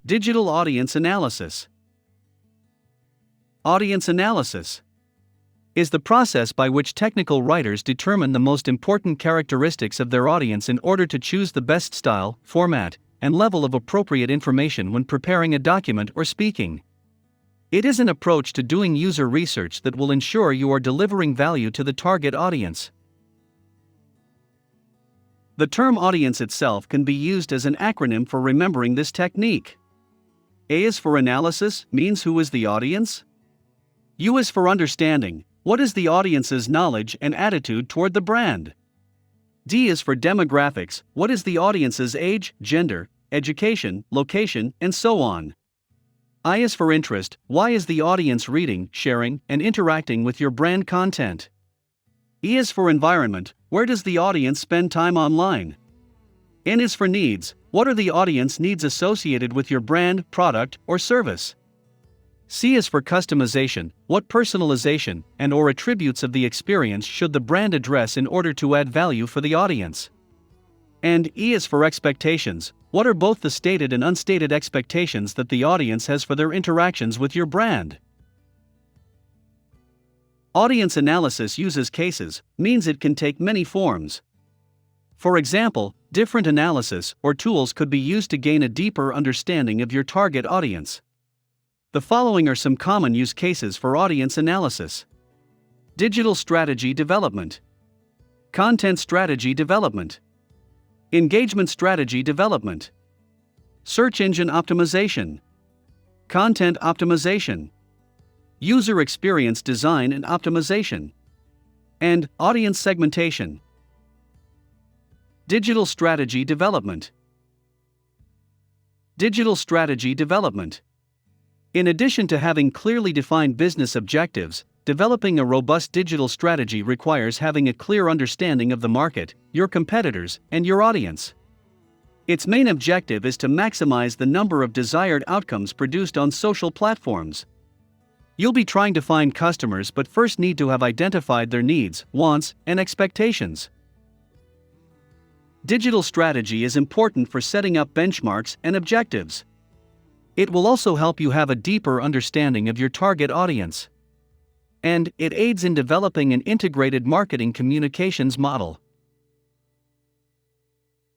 Digital audience analysis. Audience analysis is the process by which technical writers determine the most important characteristics of their audience in order to choose the best style, format, and level of appropriate information when preparing a document or speaking. It is an approach to doing user research that will ensure you are delivering value to the target audience. The term audience itself can be used as an acronym for remembering this technique. A is for analysis, means who is the audience. U is for understanding, what is the audience's knowledge and attitude toward the brand. D is for demographics, what is the audience's age, gender, education, location, and so on. I is for interest, why is the audience reading, sharing, and interacting with your brand content. E is for environment, where does the audience spend time online. N is for needs, what are the audience needs associated with your brand, product, or service. C is for customization, what personalization and/or attributes of the experience should the brand address in order to add value for the audience. And E is for expectations, what are both the stated and unstated expectations that the audience has for their interactions with your brand. Audience analysis uses cases, means it can take many forms. For example, different analysis or tools could be used to gain a deeper understanding of your target audience. The following are some common use cases for audience analysis: digital strategy development, content strategy development, engagement strategy development, search engine optimization, content optimization, user experience design and optimization, and audience segmentation. Digital strategy development. Digital strategy development. In addition to having clearly defined business objectives, developing a robust digital strategy requires having a clear understanding of the market, your competitors, and your audience. Its main objective is to maximize the number of desired outcomes produced on social platforms. You'll be trying to find customers but first need to have identified their needs, wants, and expectations. Digital strategy is important for setting up benchmarks and objectives. It will also help you have a deeper understanding of your target audience. And it aids in developing an integrated marketing communications model.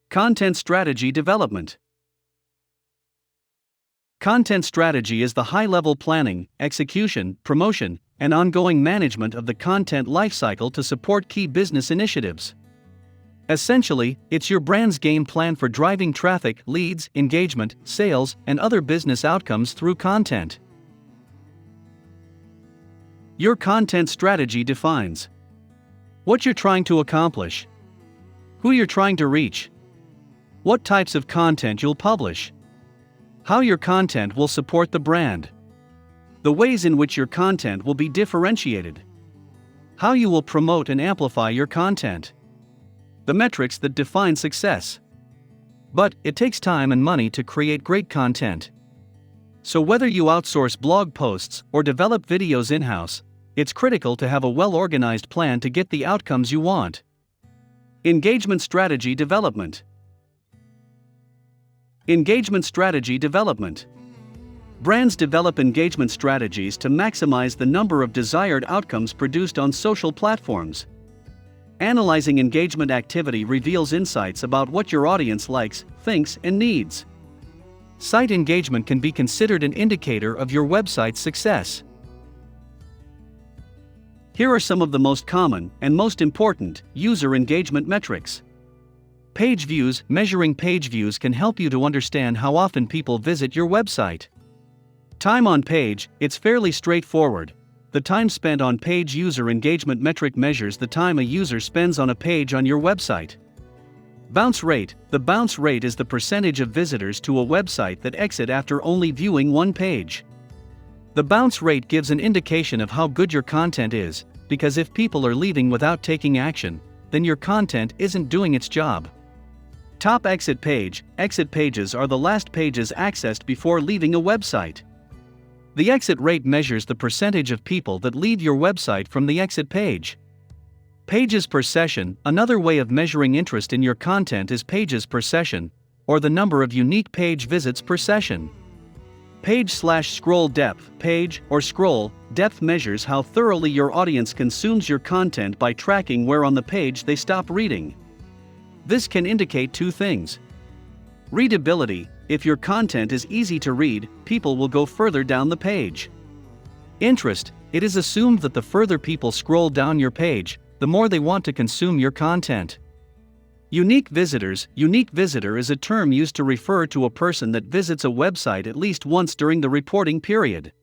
Content strategy development. Content strategy is the high-level planning, execution, promotion, and ongoing management of the content lifecycle to support key business initiatives. Essentially, it's your brand's game plan for driving traffic, leads, engagement, sales, and other business outcomes through content. Your content strategy defines what you're trying to accomplish, who you're trying to reach, what types of content you'll publish, how your content will support the brand, the ways in which your content will be differentiated, how you will promote and amplify your content, the metrics that define success. But it takes time and money to create great content. So whether you outsource blog posts or develop videos in-house, it's critical to have a well-organized plan to get the outcomes you want. Engagement strategy development. Engagement strategy development. Brands develop engagement strategies to maximize the number of desired outcomes produced on social platforms. Analyzing engagement activity reveals insights about what your audience likes, thinks, and needs. Site engagement can be considered an indicator of your website's success. Here are some of the most common and most important user engagement metrics. Page views. Measuring page views can help you to understand how often people visit your website. Time on page. It's fairly straightforward. The time spent on page. User engagement metric measures the time a user spends on a page on your website. Bounce rate. The bounce rate is the percentage of visitors to a website that exit after only viewing one page. The bounce rate gives an indication of how good your content is, because if people are leaving without taking action, then your content isn't doing its job. Top exit page. Exit pages are the last pages accessed before leaving a website. The exit rate measures the percentage of people that leave your website from the exit page. Pages per session. Another way of measuring interest in your content is pages per session, or the number of unique page visits per session. Page/scroll depth. Page or scroll depth measures how thoroughly your audience consumes your content by tracking where on the page they stop reading. This can indicate two things. Readability: if your content is easy to read, people will go further down the page. Interest: it is assumed that the further people scroll down your page, the more they want to consume your content. Unique visitors. Unique visitor is a term used to refer to a person that visits a website at least once during the reporting period.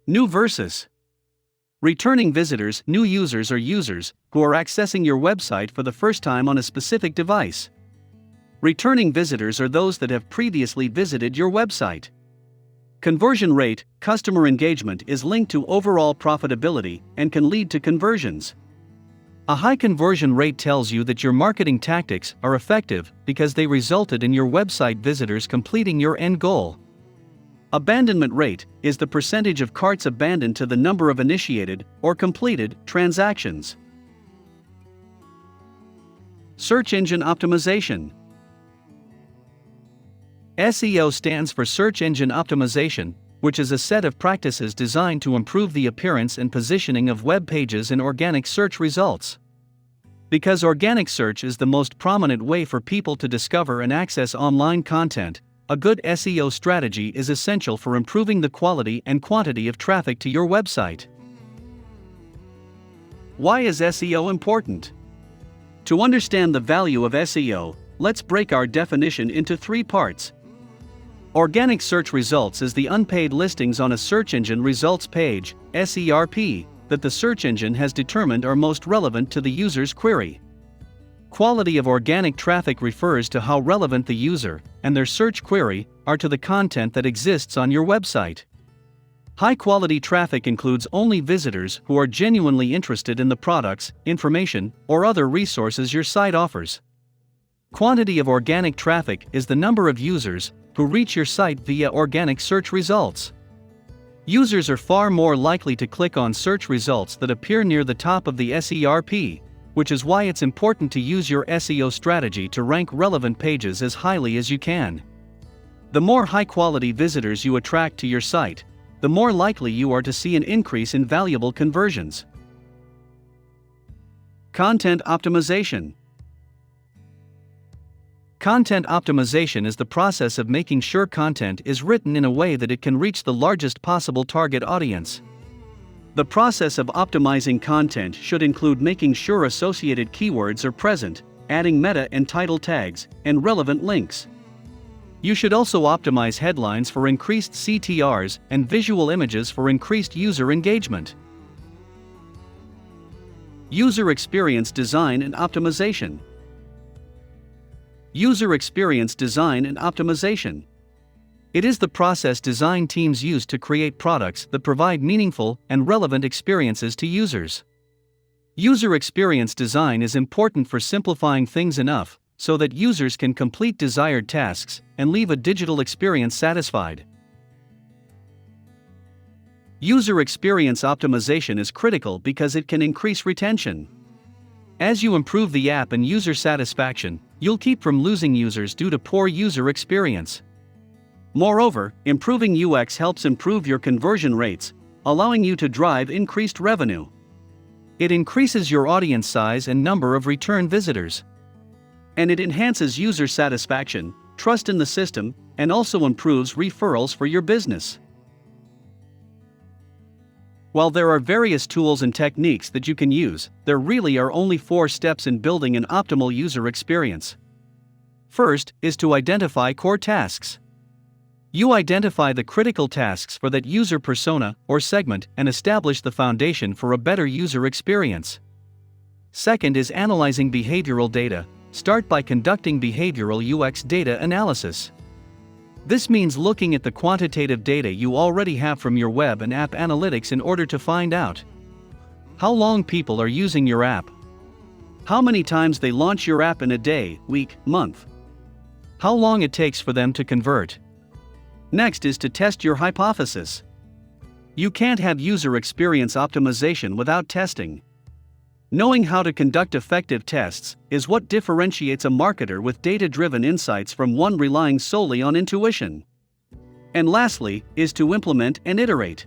New versus returning visitors. New users are users who are accessing your website for the first time on a specific device. Returning visitors are those that have previously visited your website. Conversion rate. Customer engagement is linked to overall profitability and can lead to conversions. A high conversion rate tells you that your marketing tactics are effective because they resulted in your website visitors completing your end goal. Abandonment rate is the percentage of carts abandoned to the number of initiated or completed transactions. Search engine optimization. SEO stands for Search Engine Optimization, which is a set of practices designed to improve the appearance and positioning of web pages in organic search results. Because organic search is the most prominent way for people to discover and access online content, a good SEO strategy is essential for improving the quality and quantity of traffic to your website. Why is SEO important? To understand the value of SEO, let's break our definition into three parts. Organic search results is the unpaid listings on a search engine results page, SERP, that the search engine has determined are most relevant to the user's query. Quality of organic traffic refers to how relevant the user and their search query are to the content that exists on your website. High-quality traffic includes only visitors who are genuinely interested in the products, information, or other resources your site offers. Quantity of organic traffic is the number of users who reach your site via organic search results. Users are far more likely to click on search results that appear near the top of the SERP, which is why it's important to use your SEO strategy to rank relevant pages as highly as you can. The more high-quality visitors you attract to your site, the more likely you are to see an increase in valuable conversions. Content optimization. Content optimization is the process of making sure content is written in a way that it can reach the largest possible target audience. The process of optimizing content should include making sure associated keywords are present, adding meta and title tags, and relevant links. You should also optimize headlines for increased CTRs and visual images for increased user engagement. User experience design and optimization. User experience design and optimization. It is the process design teams use to create products that provide meaningful and relevant experiences to users. User experience design is important for simplifying things enough so that users can complete desired tasks and leave a digital experience satisfied. User experience optimization is critical because it can increase retention. As you improve the app and user satisfaction, you'll keep from losing users due to poor user experience. Moreover, improving UX helps improve your conversion rates, allowing you to drive increased revenue. It increases your audience size and number of return visitors. And it enhances user satisfaction, trust in the system, and also improves referrals for your business. While there are various tools and techniques that you can use, there really are only 4 steps in building an optimal user experience. First is to identify core tasks. You identify the critical tasks for that user persona or segment and establish the foundation for a better user experience. Second is analyzing behavioral data. Start by conducting behavioral UX data analysis. This means looking at the quantitative data you already have from your web and app analytics in order to find out how long people are using your app, how many times they launch your app in a day, week, month, how long it takes for them to convert. Next is to test your hypothesis. You can't have user experience optimization without testing. Knowing how to conduct effective tests is what differentiates a marketer with data-driven insights from one relying solely on intuition. And lastly, is to implement and iterate.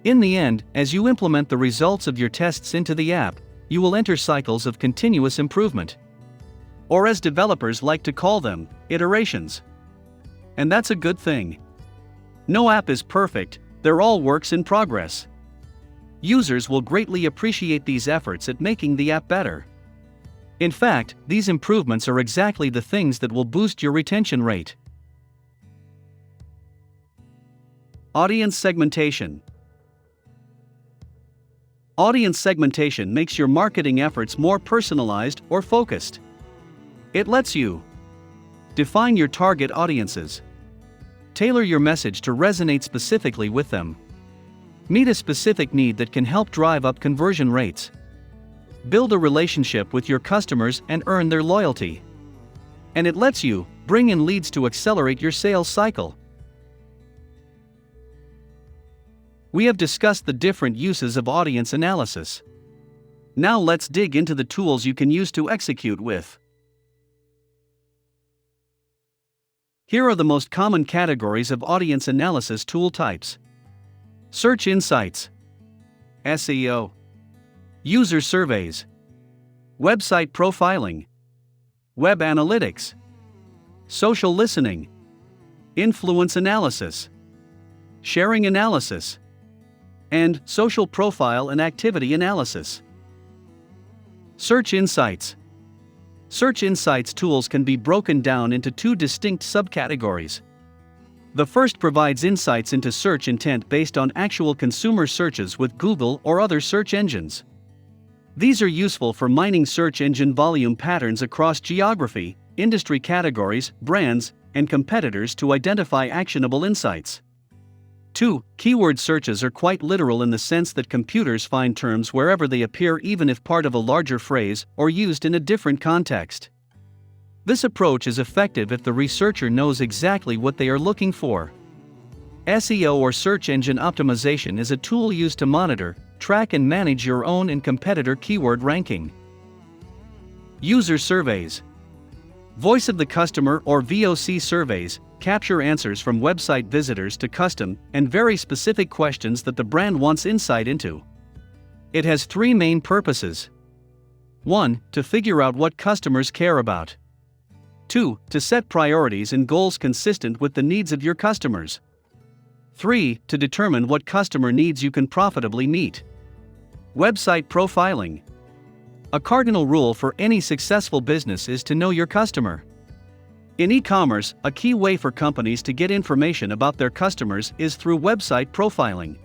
In the end, as you implement the results of your tests into the app, you will enter cycles of continuous improvement. Or as developers like to call them, iterations. And that's a good thing. No app is perfect, they're all works in progress. Users will greatly appreciate these efforts at making the app better. In fact, these improvements are exactly the things that will boost your retention rate. Audience segmentation. Audience segmentation makes your marketing efforts more personalized or focused. It lets you define your target audiences, tailor your message to resonate specifically with them, meet a specific need that can help drive up conversion rates, build a relationship with your customers and earn their loyalty. And it lets you bring in leads to accelerate your sales cycle. We have discussed the different uses of audience analysis. Now let's dig into the tools you can use to execute with. Here are the most common categories of audience analysis tool types. Search insights, SEO, user surveys, website profiling, web analytics, social listening, influence analysis, sharing analysis, and social profile and activity analysis. Search insights. Search insights tools can be broken down into two distinct subcategories. The first provides insights into search intent based on actual consumer searches with Google or other search engines. These are useful for mining search engine volume patterns across geography, industry categories, brands, and competitors to identify actionable insights. 2. Keyword searches are quite literal in the sense that computers find terms wherever they appear, even if part of a larger phrase or used in a different context. This approach is effective if the researcher knows exactly what they are looking for. SEO or search engine optimization is a tool used to monitor, track and manage your own and competitor keyword ranking. User surveys. Voice of the customer or VOC surveys capture answers from website visitors to custom and very specific questions that the brand wants insight into. It has three main purposes. 1. To figure out what customers care about. 2. To set priorities and goals consistent with the needs of your customers. 3. To determine what customer needs you can profitably meet. Website profiling. A cardinal rule for any successful business is to know your customer. In e-commerce, a key way for companies to get information about their customers is through website profiling.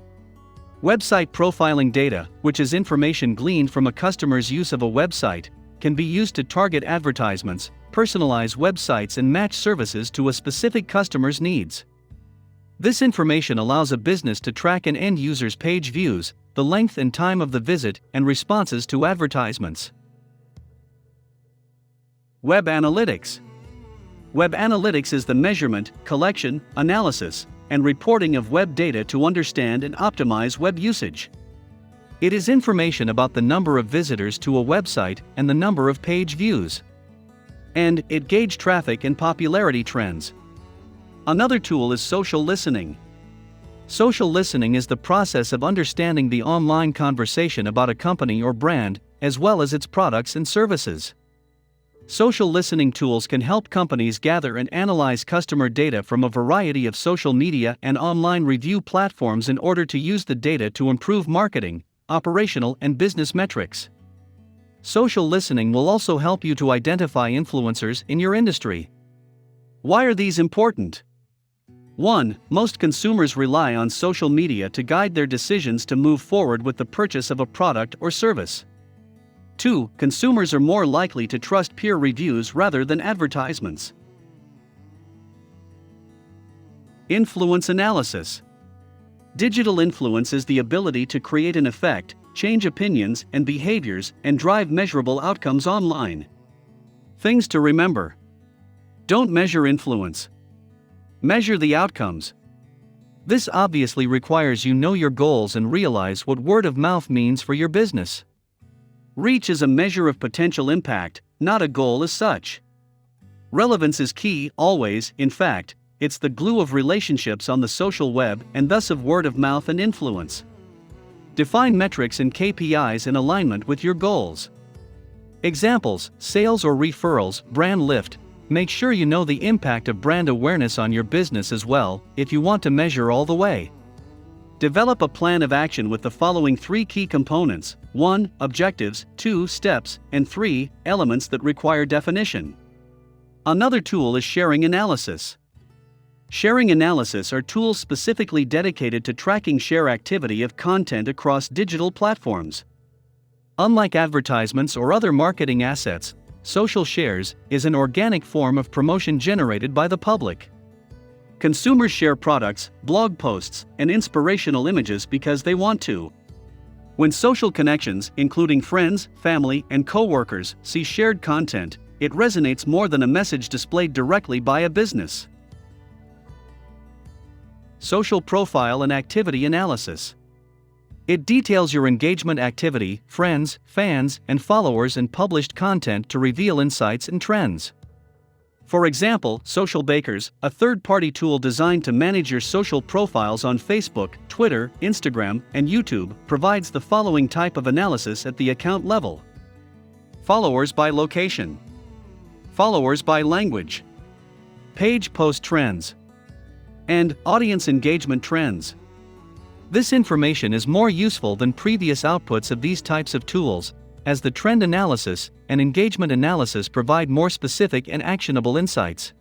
Website profiling data, which is information gleaned from a customer's use of a website, can be used to target advertisements, personalize websites, and match services to a specific customer's needs. This information allows a business to track an end user's page views, the length and time of the visit, and responses to advertisements. Web analytics. Web analytics is the measurement, collection, analysis, and reporting of web data to understand and optimize web usage. It is information about the number of visitors to a website and the number of page views. And it gauges traffic and popularity trends. Another tool is social listening. Social listening is the process of understanding the online conversation about a company or brand, as well as its products and services. Social listening tools can help companies gather and analyze customer data from a variety of social media and online review platforms in order to use the data to improve marketing, operational, and business metrics. Social listening will also help you to identify influencers in your industry. Why are these important? 1. Most consumers rely on social media to guide their decisions to move forward with the purchase of a product or service. 2. Consumers are more likely to trust peer reviews rather than advertisements. Influence analysis. Digital influence is the ability to create an effect, change opinions and behaviors, and drive measurable outcomes online. Things to remember. Don't measure influence. Measure the outcomes. This obviously requires you know your goals and realize what word of mouth means for your business. Reach is a measure of potential impact, not a goal as such. Relevance is key, always. In fact, it's the glue of relationships on the social web and thus of word of mouth and influence. Define metrics and KPIs in alignment with your goals. Examples: sales or referrals, brand lift. Make sure you know the impact of brand awareness on your business as well, if you want to measure all the way. Develop a plan of action with the following 3 key components: 1. Objectives, 2. Steps, and 3. Elements that require definition. Another tool is sharing analysis. Sharing analysis are tools specifically dedicated to tracking share activity of content across digital platforms. Unlike advertisements or other marketing assets, social shares is an organic form of promotion generated by the public. Consumers share products, blog posts, and inspirational images because they want to. When social connections, including friends, family, and coworkers, see shared content, it resonates more than a message displayed directly by a business. Social profile and activity analysis. It details your engagement activity, friends, fans, and followers, and published content to reveal insights and trends. For example, Social Bakers, a third-party tool designed to manage your social profiles on Facebook, Twitter, Instagram, and YouTube, provides the following type of analysis at the account level: followers by location, followers by language, page post trends, and audience engagement trends. This information is more useful than previous outputs of these types of tools, as the trend analysis and engagement analysis provide more specific and actionable insights.